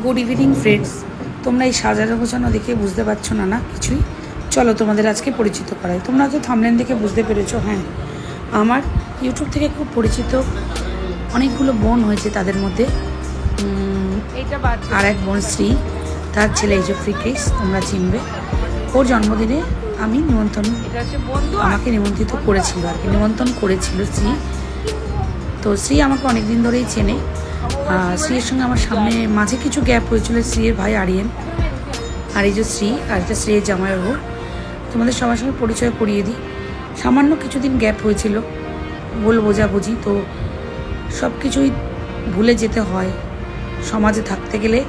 Good evening friends. তোমরা এই সাজানো গোছানো দেখে বুঝতে পারছো না কিছুই। চলো তোমাদের আজকে পরিচিত করাই। তোমরা তো থাম্বনেল দেখে বুঝতে পেরেছো। হ্যাঁ, আমার ইউটিউব থেকে খুব পরিচিত অনেকগুলো বোন হয়েছে, তাদের মধ্যে আর এক বোন শ্রী, তার ছেলে এই যে ফ্রিক্রিস, তোমরা চিনবে। ওর জন্মদিনে আমি আমাকে নিমন্ত্রিত করেছিল আর কি, নিমন্ত্রণ করেছিল শ্রী। তো শ্রী আমাকে অনেকদিন ধরেই চেনে। শ্রীর সঙ্গে আমার সামনে মাঝে কিছু গ্যাপ হয়েছিল, শ্রীর ভাই আরিয়ান, আর এই যে শ্রী, আর এটা শ্রীর জামাইবাবু। তোমাদের সবার সঙ্গে পরিচয় করিয়ে দিই। সামান্য কিছুদিন গ্যাপ হয়েছিল, ভুল বোঝাবুঝি, তো সব কিছুই ভুলে যেতে হয়। সমাজে থাকতে গেলে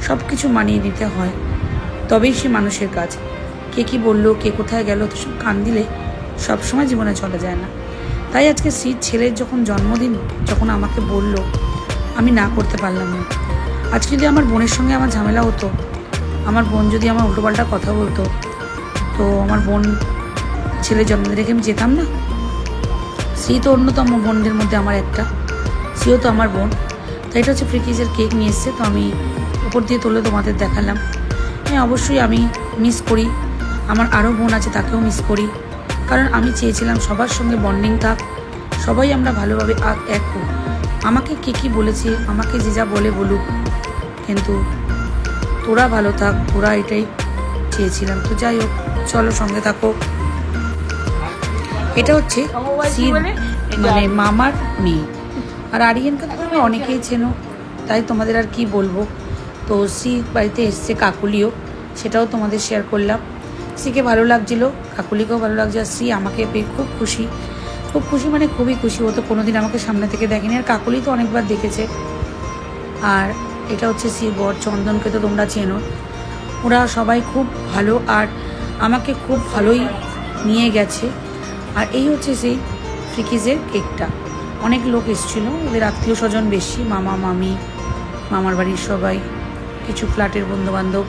সব কিছু মানিয়ে নিতে হয়, তবেই সে মানুষের কাজ। কে কী বললো, কে কোথায় গেল, তো সব কান দিলে সবসময় জীবনে চলা যায় না। তাই আজকে শ্রীর ছেলের যখন জন্মদিন, যখন আমাকে বলল, আমি না করতে পারলাম না। আজকে যদি আমার বোনের সঙ্গে আমার ঝামেলা হতো, আমার বোন যদি আমার উল্টোপাল্টা কথা বলতো, তো আমার বোন ছেলের জন্মদিন রেখে আমি যেতাম না। শ্রী তো অন্যতম বোনদের মধ্যে আমার একটা, শ্রীও তো আমার বোন। তো এটা হচ্ছে ফ্রিকিজের কেক নিয়ে এসছে, তো আমি উপর দিয়ে তুলে তোমাদের দেখালাম। হ্যাঁ, অবশ্যই আমি মিস করি, আমার আরও বোন আছে তাকেও মিস করি, কারণ আমি চেয়েছিলাম সবার সঙ্গে বন্ডিং থাক, সবাই আমরা ভালোভাবে এক হোক। আমাকে কে কী বলেছে, আমাকে যে যা বলে বলুক, কিন্তু তোরা ভালো থাক, তোরা এটাই চেয়েছিলাম। তো যাই হোক, চলো সঙ্গে থাকো। এটা হচ্ছে মানে মামার মেয়ে, আর আরিয়ানকে তো তোমরা অনেকেই চেনো, তাই তোমাদের আর কি বলবো। তো শ্রী বাড়িতে এসছে কাকুলিও, সেটাও তোমাদের শেয়ার করলাম। শ্রীকে ভালো লাগছিলো, কাকুলিকেও ভালো লাগছে, আর শ্রী আমাকে পেয়ে খুব খুশি, খুব খুশি, মানে খুবই খুশি। ও তো কোনোদিন আমাকে সামনে থেকে দেখেনি, আর কাকুলি তো অনেকবার দেখেছে। আর এটা হচ্ছে শ্রীর বর চন্দনকে তো তোমরা চেনো। ওরা সবাই খুব ভালো, আর আমাকে খুব ভালোই নিয়ে গেছে। আর এই হচ্ছে সেই ফ্রিকিজের কেকটা। অনেক লোক এসেছিল, ওদের আত্মীয় স্বজন বেশি, মামা মামি, মামার বাড়ির সবাই, কিছু ফ্ল্যাটের বন্ধুবান্ধব,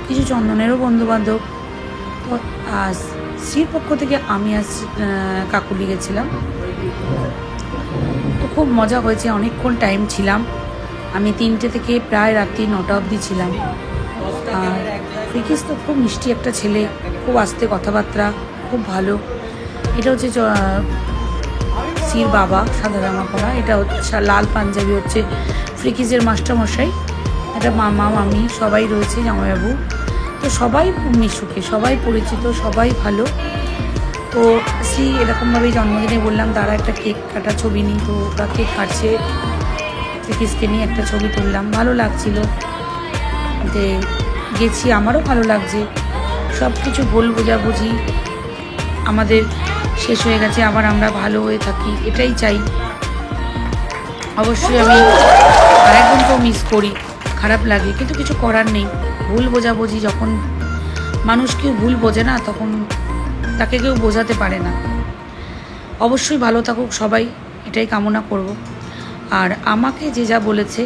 কিছু চন্দনেরও বন্ধুবান্ধব। তো শ্রীর পক্ষ থেকে আমি আর কাকুলি গেছিলাম। তো খুব মজা হয়েছে, অনেকক্ষণ টাইম ছিলাম। আমি 3টে থেকে প্রায় রাত্রি 9টা অবধি ছিলাম। আর ফ্রিকিজ তো খুব মিষ্টি একটা ছেলে, খুব আস্তে কথাবার্তা, খুব ভালো। এটা হচ্ছে শ্রীর বাবা, সাদা জামা পরা। এটা হচ্ছে লাল পাঞ্জাবি, হচ্ছে ফ্রিকিজের মাস্টারমশাই। এটা মামা মামি সবাই রয়েছে, জামাইবাবু। তো সবাই মিশুকে, সবাই পরিচিত, সবাই ভালো। তো শ্রী এরকমভাবেই জন্মদিনে বললাম তারা একটা কেক কাটা ছবি নিই, তো ওরা কেক কাটছে, ফ্রিকিজকে নিয়ে একটা ছবি তুললাম, ভালো লাগছিল। যে গেছি, আমারও ভালো লাগছে। সব কিছু ভুল বোঝাবুঝি আমাদের শেষ হয়ে গেছে, আবার আমরা ভালো হয়ে থাকি, এটাই চাই। অবশ্যই আমি আরেকজনকেও মিস করি, খারাপ লাগে, কিন্তু কিছু করার নেই। ভুল বোঝাবুঝি, যখন মানুষ কেউ ভুল বোঝে না, তখন তাকে কেউ বোঝাতে পারে না। অবশ্যই ভালো থাকুক সবাই, এটাই কামনা করব। আর আমাকে যে যা বলেছে,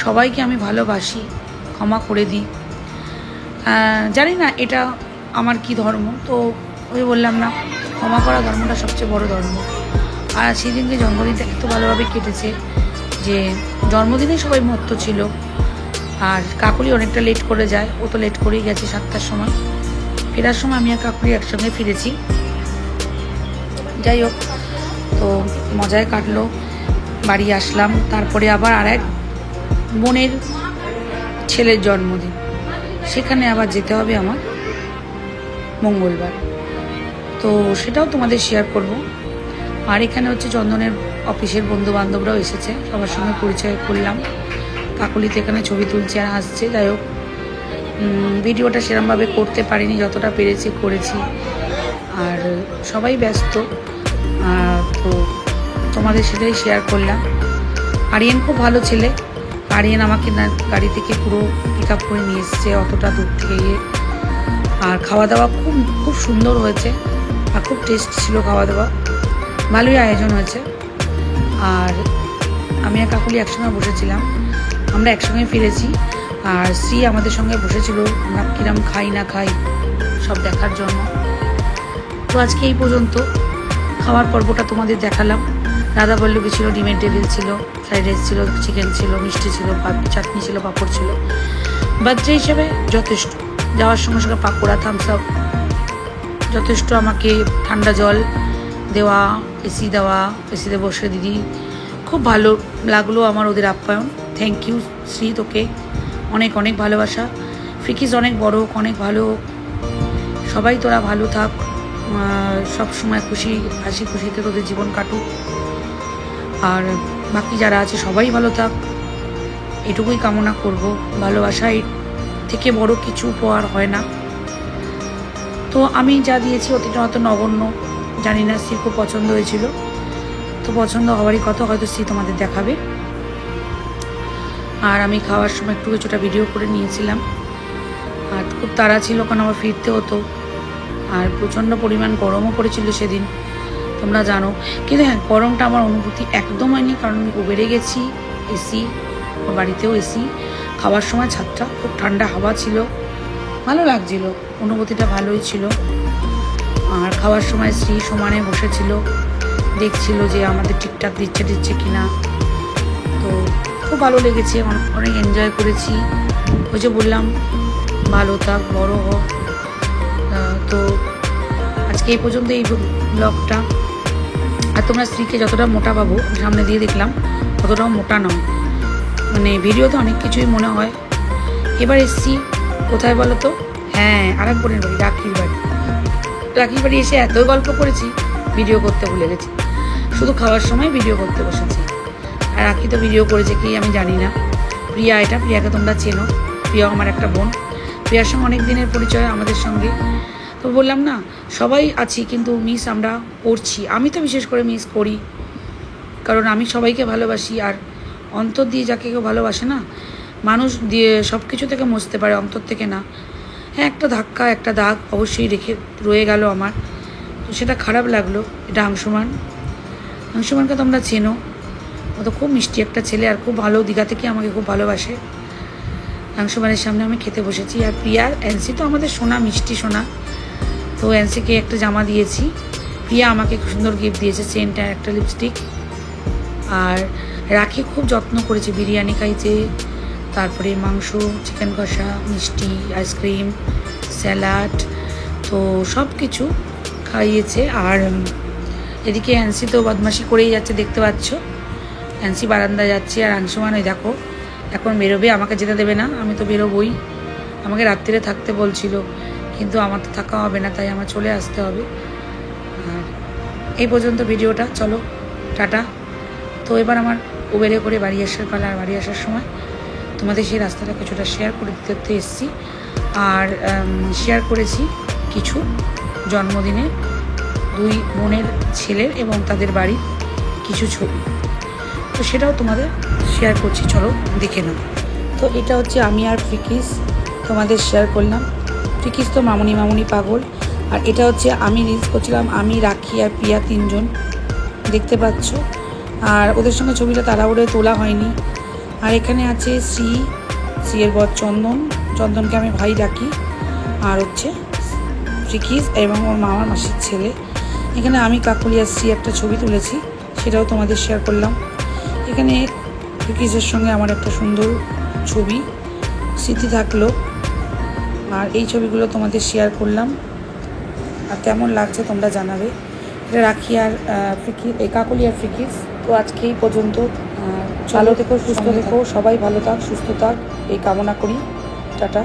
সবাইকে আমি ভালোবাসি, ক্ষমা করে দিই। জানি না এটা আমার কি ধর্ম, তো ওই বললাম না, ক্ষমা করা ধর্মটা সবচেয়ে বড় ধর্ম। আর সেদিনকে জন্মদিনটা এত ভালোভাবে কেটেছে যে জন্মদিনে সবাই মত্ত ছিল। আর কাকুলি অনেকটা লেট করে যায়, ও তো লেট করেই গেছে 7টার সময়। ফেরার সময় আমি আর কাকুলি একসঙ্গে ফিরেছি। যাই হোক, তো মজায় কাটলো, বাড়ি আসলাম। তারপরে আবার আর এক বোনের ছেলের জন্মদিন, সেখানে আবার যেতে হবে আমার মঙ্গলবার, তো সেটাও তোমাদের শেয়ার করব। আর এখানে হচ্ছে চন্দনের অফিসের বন্ধুবান্ধবরাও এসেছে, সবার সঙ্গে পরিচয় করলাম। কাকুলিতে এখানে ছবি তুলছে আর হাসছে। যাই হোক, ভিডিওটা সেরকমভাবে করতে পারিনি, যতটা পেরেছি করেছি। আর সবাই ব্যস্ত, তো তোমাদের সেটাই শেয়ার করলাম। আরিয়ান খুব ভালো ছেলে, আরিয়ান আমাকে না গাড়ি থেকে পুরো পিক আপ করে নিয়ে এসছে, অতটা দূর থেকে গিয়ে। আর খাওয়া দাওয়া খুব খুব সুন্দর হয়েছে, আর খুব টেস্ট ছিল খাওয়া দাওয়া, ভালোই আয়োজন হয়েছে। আর আমি আর কাকুলি একসঙ্গে বসেছিলাম, আমরা একসঙ্গে ফিরেছি। আর শ্রী আমাদের সঙ্গে বসেছিল, আমরা কিরম খাই না খাই সব দেখার জন্য। তো আজকে এই পর্যন্ত খাওয়ার পর্বটা তোমাদের দেখালাম। রাধা বল্লভী ছিল, ডিমের টেবিল ছিল, ফ্রাইড রাইস ছিল, চিকেন ছিল, মিষ্টি ছিল, চাটনি ছিল, পাঁপড় ছিল। বার্থডে হিসেবে যথেষ্ট। যাওয়ার সঙ্গে সঙ্গে পাকোড়া, থামস আপ, যথেষ্ট আমাকে ঠান্ডা জল দেওয়া, এসি দেওয়া, এসিতে বসে দিদি, খুব ভালো লাগলো আমার ওদের আপ্যায়ন। থ্যাংক ইউ শ্রী, তোকে অনেক অনেক ভালোবাসা। ফ্রিকিস অনেক বড়, অনেক ভালো, সবাই তোরা ভালো থাক, সব সময় খুশি হাসি খুশিতে তোদের জীবন কাটুক, আর বাকি যারা আছে সবাই ভালো থাক, এটুকুই কামনা করব। ভালোবাসা এর থেকে বড় কিছু উপহার হয় না। তো আমি যা দিয়েছি অতিটা অত নগণ্য, জানি না শ্রী খুব পছন্দ হয়েছিল, তো পছন্দ হওয়ারই কথা, হয়তো শ্রী তোমাদের দেখাবে। আর আমি খাওয়ার সময় একটু কিছুটা ভিডিও করে নিয়েছিলাম, আর খুব তাড়া ছিল কারণ আমার ফিরতে হতো, আর প্রচণ্ড পরিমাণ গরমও পড়েছিল সেদিন, তোমরা জানো। কিন্তু হ্যাঁ, গরমটা আমার অনুভূতি একদম হয়নি, কারণ আমি উবেরে গেছি, এসি, বাড়িতেও এসি, খাওয়ার সময় ছাদটা খুব ঠান্ডা হাওয়া ছিল, ভালো লাগছিল, অনুভূতিটা ভালোই ছিল। আর খাওয়ার সময় শ্রী সমানে বসেছিল, দেখছিল যে আমাদের ঠিকঠাক দিচ্ছে কিনা, তো খুব ভালো লেগেছে, অনেক এনজয় করেছি। ওই যে বললাম, ভালো থাক, বড় হোক। তো আজকে এই পর্যন্ত এই ব্লগটা। আর তোমরা স্ত্রীকে যতটা মোটা পাবো, সামনে দিয়ে দেখলাম ততটাও মোটা নয়, মানে ভিডিওতে অনেক কিছুই মনে হয়। এবার এসছি কোথায় বলো তো? হ্যাঁ, আরেক বোনের বাড়ি, রাখির বাড়ি। রাখির বাড়ি এসে এত গল্প করেছি, ভিডিও করতে ভুলে গেছি, শুধু খাওয়ার সময় ভিডিও করতে বসেছি। আর রাখি তো ভিডিও করেছে কি আমি জানি না। প্রিয়া, এটা প্রিয়াকে তোমরা চেনো, প্রিয়া আমার একটা বোন, প্রিয়ার সঙ্গে অনেক দিনের পরিচয় আমাদের সঙ্গে। তো বললাম না, সবাই আছি কিন্তু মিস আমরা করছি, আমি তো বিশেষ করে মিস করি, কারণ আমি সবাইকে ভালোবাসি। আর অন্তর দিয়ে যাকে কেউ ভালোবাসে না, মানুষ দিয়ে সব কিছু থেকে মুছতে পারে, অন্তর থেকে না। হ্যাঁ, একটা ধাক্কা, একটা দাগ অবশ্যই রয়ে গেল আমার, তো সেটা খারাপ লাগলো। এটা আংশুমানকে তোমরা চেনো, ও তো খুব মিষ্টি একটা ছেলে, আর খুব ভালো, দীঘা থেকে আমাকে খুব ভালোবাসে। আংশুমানের সামনে আমি খেতে বসেছি। আর প্রিয়ার অ্যান্সি তো আমাদের সোনা, মিষ্টি সোনা, তো অ্যান্সিকে একটা জামা দিয়েছি, প্রিয়া আমাকে খুব সুন্দর গিফট দিয়েছে, চেনটা, একটা লিপস্টিক। আর রাখি খুব যত্ন করেছে, বিরিয়ানি খাইছে, তারপরে মাংস, চিকেন কষা, মিষ্টি, আইসক্রিম, স্যালাড, তো সব কিছু খাইয়েছে। আর এদিকে অ্যান্সি তো বদমাশি করেই যাচ্ছে, দেখতে পাচ্ছ, অ্যান্সি বারান্দা যাচ্ছে। আর আংশুমান ওই দেখো এখন বেরোবে, আমাকে যেতে দেবে না, আমি তো বেরোবই, আমাকে রাত্রিরে থাকতে বলছিল, কিন্তু আমার তো থাকা হবে না, তাই আমার চলে আসতে হবে। আর এই পর্যন্ত ভিডিওটা, চলো টাটা। তো এবার আমার উবেরে করে বাড়ি আসার পালা, আর বাড়ি আসার সময় তোমাদের সেই রাস্তাটা কিছুটা শেয়ার করে দিতে এসেছি। আর শেয়ার করেছি কিছু জন্মদিনে দুই বোনের ছেলের এবং তাদের বাড়ির কিছু ছবি, তো সেটাও তোমাদের শেয়ার করছি, চলো দেখে নাও। তো এটা হচ্ছে আমি আর ফ্রিকিস, তোমাদের শেয়ার করলাম। ফ্রিকিস তো মামুনি পাগল। আর এটা হচ্ছে আমি রিলস করছিলাম, আমি, রাখি আর প্রিয়া, তিনজন, দেখতে পাচ্ছ। আর ওদের সঙ্গে ছবিটা তাড়াহুড়োয় তোলা হয়নি। আর এখানে আছে শ্রীয়ের বর চন্দনকে আমি ভাই ডাকি, আর হচ্ছে ফ্রিকিস এবং ওর মামার মাসির ছেলে। এখানে আমি, কাকুলি আর শ্রী একটা ছবি তুলেছি, সেটাও তোমাদের শেয়ার করলাম। এখানে ফ্রিকিসের সঙ্গে আমার একটা সুন্দর ছবি, স্মৃতি থাকলো। আর এই ছবিগুলো তোমাদের শেয়ার করলাম, আর কেমন লাগছে তোমরা জানাবে। এটা রাখি আর কাকুলি আর ফ্রিকিস। তো আজকে এই পর্যন্ত, ভালো থেকো, সুস্থ থেকো, সবাই ভালো থাক, সুস্থ থাক, এই কামনা করি। টাটা।